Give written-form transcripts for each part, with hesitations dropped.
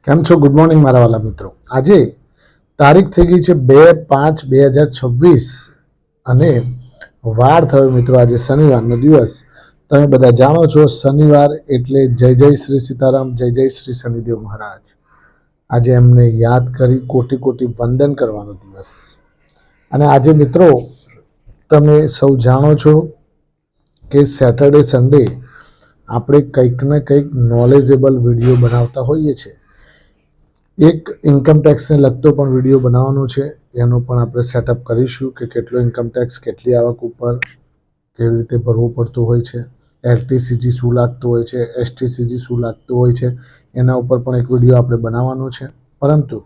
કેમ છો? Good morning મારા વાલા મિત્રો. આજે તારીખ થઈ ગઈ છે 2/5/2026 અને વાર થયો મિત્રો આજે શનિવારનો દિવસ. તમે બધા જાણો છો શનિવાર એટલે જય જય શ્રી સીતારામ, જય જય શ્રી શનિદેવ મહારાજ. આજે એમને યાદ કરી કોટી કોટી વંદન કરવાનો દિવસ. અને આજે મિત્રો તમે સૌ જાણો છો કે સેટરડે સન્ડે આપણે કંઈક ને કંઈક નોલેજેબલ વિડીયો બનાવતા હોઈએ છીએ. એક ઇન્કમ ટેક્સને લગતો પણ વિડીયો બનાવવાનો છે, એનો પણ આપણે સેટઅપ કરીશું કે કેટલો ઇન્કમ ટેક્સ કેટલી આવક ઉપર કેવી રીતે ભરવું પડતું હોય છે, એલટીસીજી શું લાગતું હોય છે, એસટીસીજી શું લાગતું હોય છે, એના ઉપર પણ એક વિડીયો આપણે બનાવવાનો છે. પરંતુ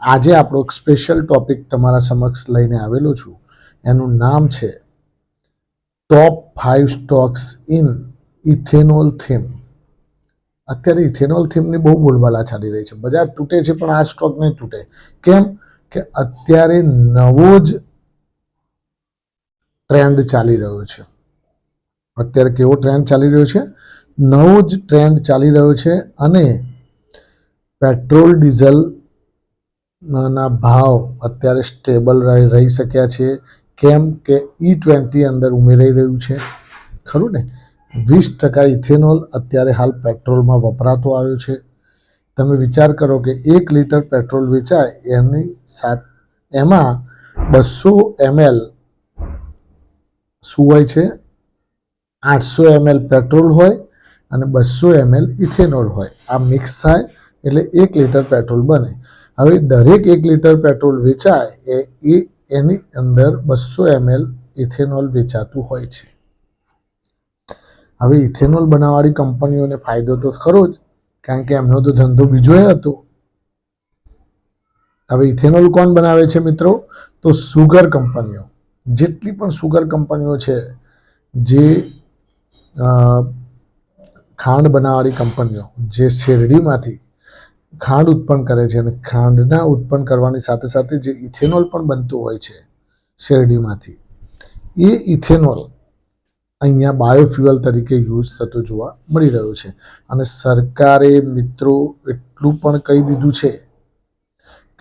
આજે આપણો સ્પેશિયલ ટોપિક તમારા સમક્ષ લઈને આવેલો છું. એનું નામ છે ટોપ 5 સ્ટોક્સ ઇન ઇથેનોલ થીમ. અત્યારે ઇથેનોલ થીમની બહુ બોલબાલા ચાલી રહી છે. બજાર તૂટે છે પણ આ સ્ટોક નહીં તૂટે. કેમ કે અત્યારે નવો જ ટ્રેન્ડ ચાલી રહ્યો છે. અત્યારે કેવો ટ્રેન્ડ ચાલી રહ્યો છે? નવો જ ટ્રેન્ડ ચાલી રહ્યો છે અને પેટ્રોલ ડીઝલ ના ભાવ અત્યારે સ્ટેબલ રહી શક્યા છે. કેમ કે E20 અંદર ઉમેરાઈ રહ્યું છે, ખરું ને? 20% ઇથેનોલ અત્યારે હાલ પેટ્રોલમાં વપરાતો આવ્યો છે. તમે વિચાર કરો કે 1 લીટર પેટ્રોલ વેચાય એમાં 200 ml શું હોય છે? 800 ml પેટ્રોલ હોય અને 200 ml ઇથેનોલ હોય. આ મિક્સ થાય એટલે 1 લીટર પેટ્રોલ બને. હવે દરેક 1 લીટર પેટ્રોલ વેચાય એની અંદર 200 ml ઇથેનોલ વેચાતું હોય છે. હવે ઇથેનોલ બનાવવાળી કંપનીઓને ફાયદો તો ખરો જ, કારણ કે એમનો તો ધંધો બીજો હતો. હવે ઇથેનોલ કોણ બનાવે છે મિત્રો? તો સુગર કંપનીઓ. જેટલી પણ સુગર કંપનીઓ છે, જે ખાંડ બનાવવાળી કંપનીઓ, જે શેરડીમાંથી ખાંડ ઉત્પન્ન કરે છે અને ખાંડના ઉત્પન્ન કરવાની સાથે સાથે જે ઇથેનોલ પણ બનતું હોય છે શેરડીમાંથી, એ ઇથેનોલ અહીંયા બાયોફ્યુઅલ તરીકે યુઝ થતો જોવા મળી રહ્યો છે. અને સરકારે મિત્રો એટલું પણ કહી દીધું છે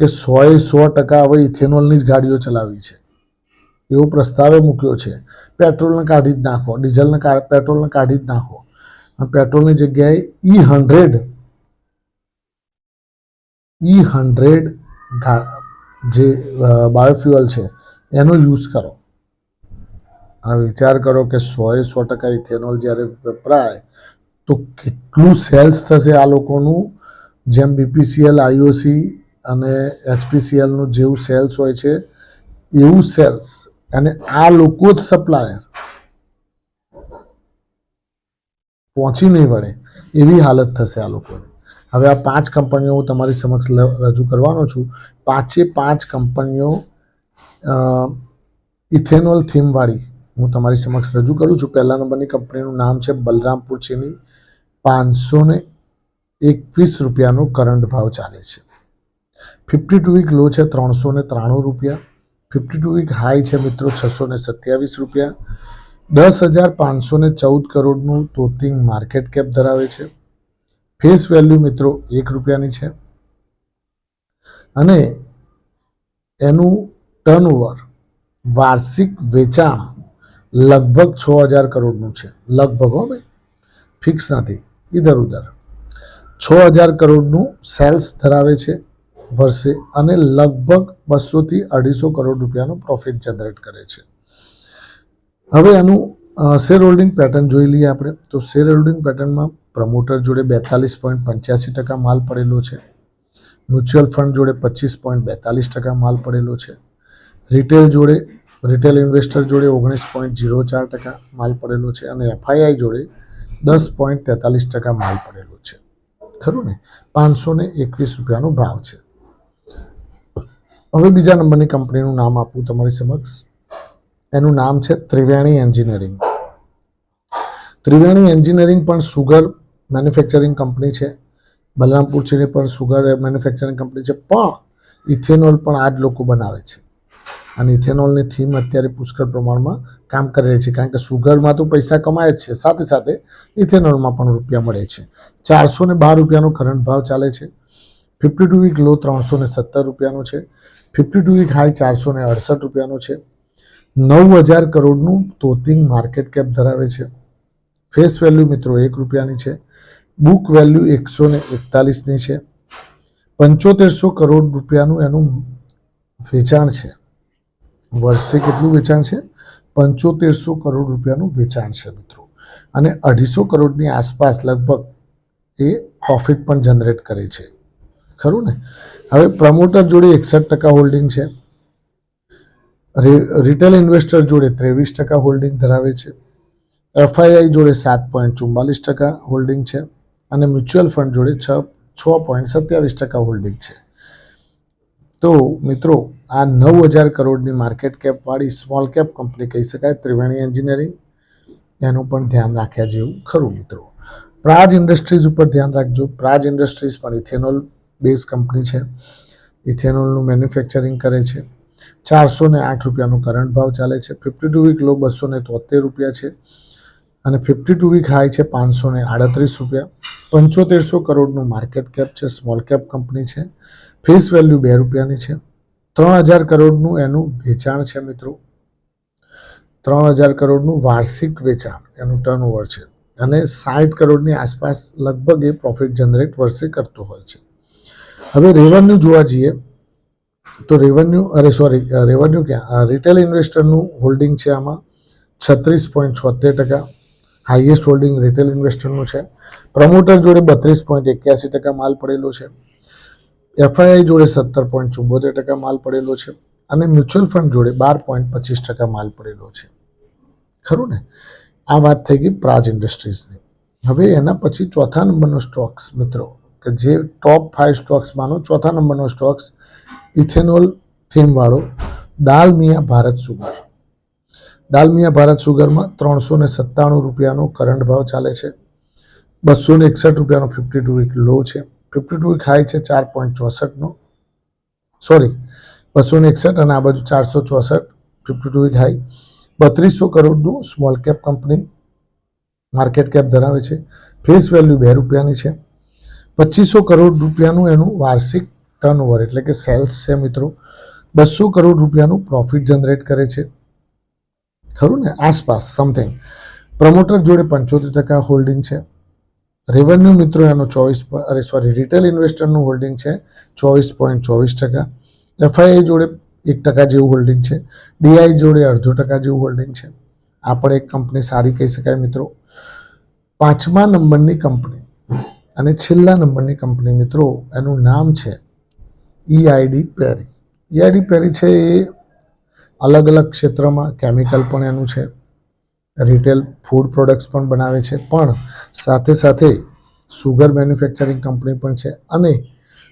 કે 100% હવે ઇથેનોલની જ ગાડીઓ ચલાવવી છે, એવો પ્રસ્તાવે મૂક્યો છે. પેટ્રોલને કાઢી જ નાખો, ડીઝલને પેટ્રોલને કાઢી જ નાખો, પેટ્રોલની જગ્યાએ E100 જે બાયોફ્યુઅલ છે એનો યુઝ કરો. અને વિચાર કરો કે 100% ઇથેનોલ જ્યારે વપરાય તો કેટલું સેલ્સ થશે આ લોકોનું. જેમ BPCL, IOC અને HPCLનું જેવું સેલ્સ હોય છે એવું સેલ્સ, અને આ લોકો જ સપ્લાયર પહોંચી નહીં વળે એવી હાલત થશે આ લોકોની. હવે આ 5 કંપનીઓ હું તમારી સમક્ષ રજૂ કરવાનો છું. 5 કંપનીઓ ઇથેનોલ થીમવાળી હું તમારી સમક્ષ રજૂ કરું છું. પહેલા નંબરની કંપનીનું નામ છે બલરામપુર ચીની. 521 રૂપિયાનો કરંટ ભાવ ચાલે છે. 52 વીક લો છે 393 રૂપિયા. 52 વીક હાઈ છે મિત્રો 627 રૂપિયા. 10,514 કરોડનું તોતિંગ માર્કેટ કેપ ધરાવે છે. ફેસ વેલ્યુ મિત્રો 1 રૂપિયાની છે અને એનું ટર્નઓવર વાર્ષિક વેચાણ લગભગ 6,000 કરોડનું છે. લગભગ હો ભાઈ, ફિક્સ નથી, ઇધર ઉધર. 6,000 કરોડનું સેલ્સ ધરાવે છે વર્ષે અને લગભગ 200 થી 250 કરોડ રૂપિયાનો પ્રોફિટ જનરેટ કરે છે. હવે એનું શેર હોલ્ડિંગ પેટર્ન જોઈ લઈએ આપણે. તો શેર હોલ્ડિંગ પેટર્નમાં પ્રમોટર જોડે 42.85% માલ પડેલો છે. મ્યુચ્યુઅલ ફંડ જોડે 25.42% માલ પડેલો છે. રિટેલ ઇન્વેસ્ટર જોડે 19.04% માલ પડેલો છે અને FII જોડે 10.43% માલ પડેલો છે, ખરું ને? 521 રૂપિયાનો ભાવ છે. હવે બીજા નંબરની કંપનીનું નામ આપું તમારી સમક્ષ. એનું નામ છે ત્રિવેણી એન્જિનિયરિંગ. ત્રિવેણી એન્જિનિયરિંગ પણ સુગર મેન્યુફેક્ચરિંગ કંપની છે. બલરામપુર ચીની પણ સુગર મેન્યુફેક્ચરિંગ કંપની છે, પણ ઇથેનોલ પણ આ જ લોકો બનાવે છે. અને ઇથેનોલની થીમ અત્યારે પુષ્કળ પ્રમાણમાં કામ કરી રહી છે, કારણ કે સુગરમાં તો પૈસા કમાય જ છે, સાથે સાથે ઇથેનોલમાં પણ રૂપિયા મળે છે. 412 રૂપિયાનો કરંટ ભાવ ચાલે છે. 52 વીક લો 317 રૂપિયાનો છે. 52 વીક હાઈ 468 રૂપિયાનો છે. 9,000 કરોડનું તોતિંગ માર્કેટ કેપ ધરાવે છે. ફેસ વેલ્યુ મિત્રો 1 રૂપિયાની છે. બુક વેલ્યુ 141ની છે. 7500 કરોડ રૂપિયાનું એનું વેચાણ છે. વર્ષે કેટલું વેચાણ છે? 7500 કરોડ રૂપિયાનું વેચાણ છે મિત્રો. અને 250 કરોડની આસપાસ લગભગ એ પ્રોફિટ પણ જનરેટ કરે છે, ખરું ને? હવે પ્રમોટર જોડે 61% હોલ્ડિંગ છે. રિટેલ ઇન્વેસ્ટર જોડે 23% હોલ્ડિંગ ધરાવે છે. એફઆઈઆઈ જોડે 7.44% હોલ્ડિંગ છે. અને મ્યુચ્યુઅલ ફંડ જોડે 6.27% હોલ્ડિંગ છે. તો મિત્રો આ 9,000 કરોડની માર્કેટ કેપવાળી સ્મોલ કેપ કંપની કહી શકાય ત્રિવેણી એન્જિનિયરિંગ. એનું પણ ધ્યાન રાખ્યા જેવું ખરું મિત્રો. પ્રાજ ઇન્ડસ્ટ્રીઝ ઉપર ધ્યાન રાખજો. પ્રાજ ઇન્ડસ્ટ્રીઝ પણ ઇથેનોલ બેઝ કંપની છે. ઇથેનોલનું મેન્યુફેક્ચરિંગ કરે છે. 408 રૂપિયાનો કરંટ ભાવ ચાલે છે. 52 વીક લો 273 રૂપિયા છે. અને 52 વીક હાઈ છે 538 રૂપિયા. 7500 કરોડનું માર્કેટ કેપ છે. સ્મોલ કેપ કંપની છે. ફેસ વેલ્યુ 2 રૂપિયાની છે. 3000 કરોડનું એનું વેચાણ છે મિત્રો. 3000 કરોડનું વાર્ષિક વેચાણ એનું ટર્નઓવર છે. અને 60 કરોડની આસપાસ લગભગ એ પ્રોફિટ જનરેટ વર્ષે કરતો હોય છે. હવે રેવન્યુ જોવા જઈએ તો રેવન્યુ ક્યાં? રિટેલ ઇન્વેસ્ટરનું હોલ્ડિંગ છે આમાં 36.76%. હાઈએસ્ટ હોલ્ડિંગ રિટેલ ઇન્વેસ્ટરનું છે. પ્રમોટર જોડે 32.81% માલ પડેલો છે. એફઆઈઆઈ જોડે 17.74% માલ પડેલો છે. અને મ્યુચ્યુઅલ ફંડ જોડે 12.25% માલ પડેલો છે, ખરું ને? આ વાત થઈ ગઈ પ્રાજ ઇન્ડસ્ટ્રીઝની. હવે એના પછી ચોથા નંબરનો સ્ટોક્સ મિત્રો, કે જે ટોપ 5 સ્ટોક્સમાંનો ચોથા નંબરનો સ્ટોક્સ ઇથેનોલ થીમવાળો દાલમિયા ભારત સુગર. દાલમિયા ભારત સુગરમાં 397 રૂપિયાનો કરંટ ભાવ ચાલે છે. 261 રૂપિયાનો 52 વીક લો છે. 52 વીક હાઈ છે 4.64નો, 261 અને આ બાજુ 464. 52 વીક હાઈ. 3200 કરોડનું small cap company market cap ધરાવે છે. ફેસ વેલ્યુ 2 રૂપિયાની છે. 2500 કરોડ રૂપિયાનું એનું વાર્ષિક ટર્નઓવર એટલે કે સેલ્સ છે મિત્રો. 200 કરોડ રૂપિયાનું પ્રોફિટ જનરેટ કરે છે, ખરું ને? આસપાસ સમથિંગ. પ્રમોટર જોડે 75% હોલ્ડિંગ છે. રેવન્યુ મિત્રો એનો રિટેલ ઇન્વેસ્ટરનું હોલ્ડિંગ છે 24.24%. એફઆઈઆઈ જોડે 1% જેવું હોલ્ડિંગ છે. ડીઆઈ જોડે 0.5% જેવું હોલ્ડિંગ છે. આ પણ એક કંપની સારી કહી શકાય મિત્રો. 5મા નંબરની કંપની અને છેલ્લા નંબરની કંપની મિત્રો, એનું નામ છે ઈઆઈડી પેરી. ઈઆઈડી પેરી છે એ અલગ અલગ ક્ષેત્રમાં કેમિકલ પણ એનું છે, રિટેલ ફૂડ પ્રોડક્ટ્સ પણ બનાવે છે, પણ સાથે સાથે સુગર મેન્યુફેક્ચરિંગ કંપની પણ છે. અને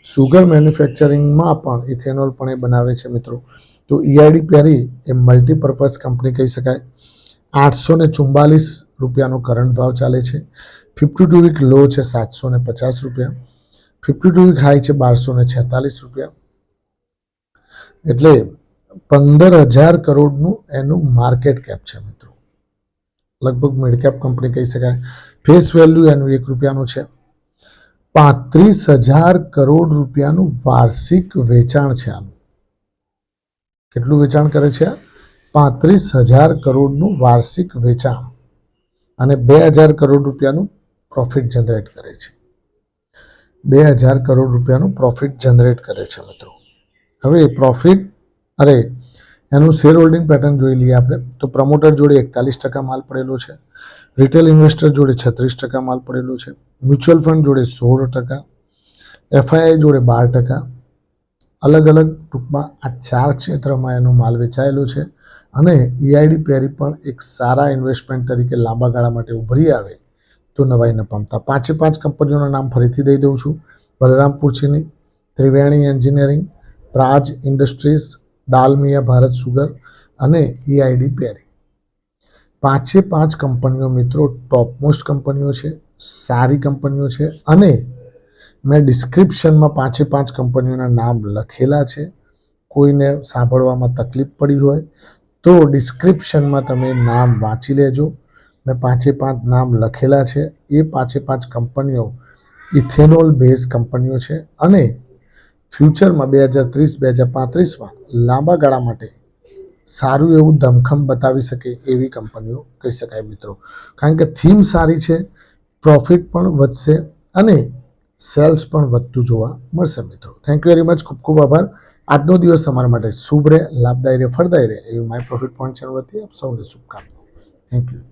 સુગર મેન્યુફેક્ચરિંગમાં પણ ઇથેનોલ પણ એ બનાવે છે મિત્રો. તો ઈઆઈડી પેરી એ મલ્ટીપર્પઝ કંપની કહી શકાય. 844 રૂપિયાનો કરંટ ભાવ ચાલે છે. 52 વીક લો છે 750 રૂપિયા. 52 વીક હાઈ છે 1246 રૂપિયા. એટલે 15,000 કરોડનું એનું માર્કેટ કેપ છે મિત્રો. લગભગ મિડ કેપ કંપની કહી શકાય. ફેસ વેલ્યુ એનું 1 રૂપિયાનું છે. 35,000 કરોડ રૂપિયાનું વાર્ષિક વેચાણ છે આનું. કેટલું વેચાણ કરે છે? 35,000 કરોડનું વાર્ષિક વેચાણ અને 2,000 કરોડ રૂપિયાનું પ્રોફિટ જનરેટ કરે છે. 2,000 કરોડ રૂપિયાનું પ્રોફિટ જનરેટ કરે છે મિત્રો. હવે એનું શેર હોલ્ડિંગ પેટર્ન જોઈ લઈએ આપણે. તો પ્રમોટર જોડે 41% માલ પડેલો છે. રિટેલ ઇન્વેસ્ટર જોડે 36% માલ પડેલો છે. મ્યુચ્યુઅલ ફંડ જોડે 16%. એફઆઈઆઈ જોડે 12%. અલગ અલગ ટૂંકમાં આ 4 ક્ષેત્રમાં એનો માલ વેચાયેલો છે. અને ઈઆઈડી પેરી પણ એક સારા ઇન્વેસ્ટમેન્ટ તરીકે લાંબા ગાળા માટે ઉભરી આવે તો નવાઈ ન પામતા. 5 કંપનીઓના નામ ફરીથી દઈ દઉં છું. બલરામપુર ચીની, ત્રિવેણી engineering, Praj industries, Dalmiya Bharat sugar અને ઈઆઈડી પેરી. 5 કંપનીઓ મિત્રો ટોપ મોસ્ટ કંપનીઓ છે, સારી કંપનીઓ છે. અને મેં ડિસ્ક્રિપ્શનમાં 5 કંપનીઓના નામ લખેલા છે. કોઈને સાંભળવામાં તકલીફ પડી હોય તો ડિસ્ક્રિપ્શનમાં તમે નામ વાંચી લેજો. મેં 5 નામ લખેલા છે. એ 5 કંપનીઓ ઇથેનોલ બેઝ કંપનીઓ છે અને ફ્યુચરમાં 2030-2035માં લાંબા ગાળા માટે સારું એવું ધમખમ બતાવી શકે એવી કંપનીઓ કહી શકાય મિત્રો. કારણ કે થીમ સારી છે, પ્રોફિટ પણ વધશે અને સેલ્સ પણ વધતું જોવા મળશે મિત્રો. Thank you very much. ખૂબ ખૂબ આભાર. આજનો દિવસ તમારા માટે શુભ રહે, લાભદાયી રહે, ફળદાયી રહે એવી માય પ્રોફિટ પોઈન્ટ ચેનલ વતી આપ સૌને શુભકામનાઓ. Thank you.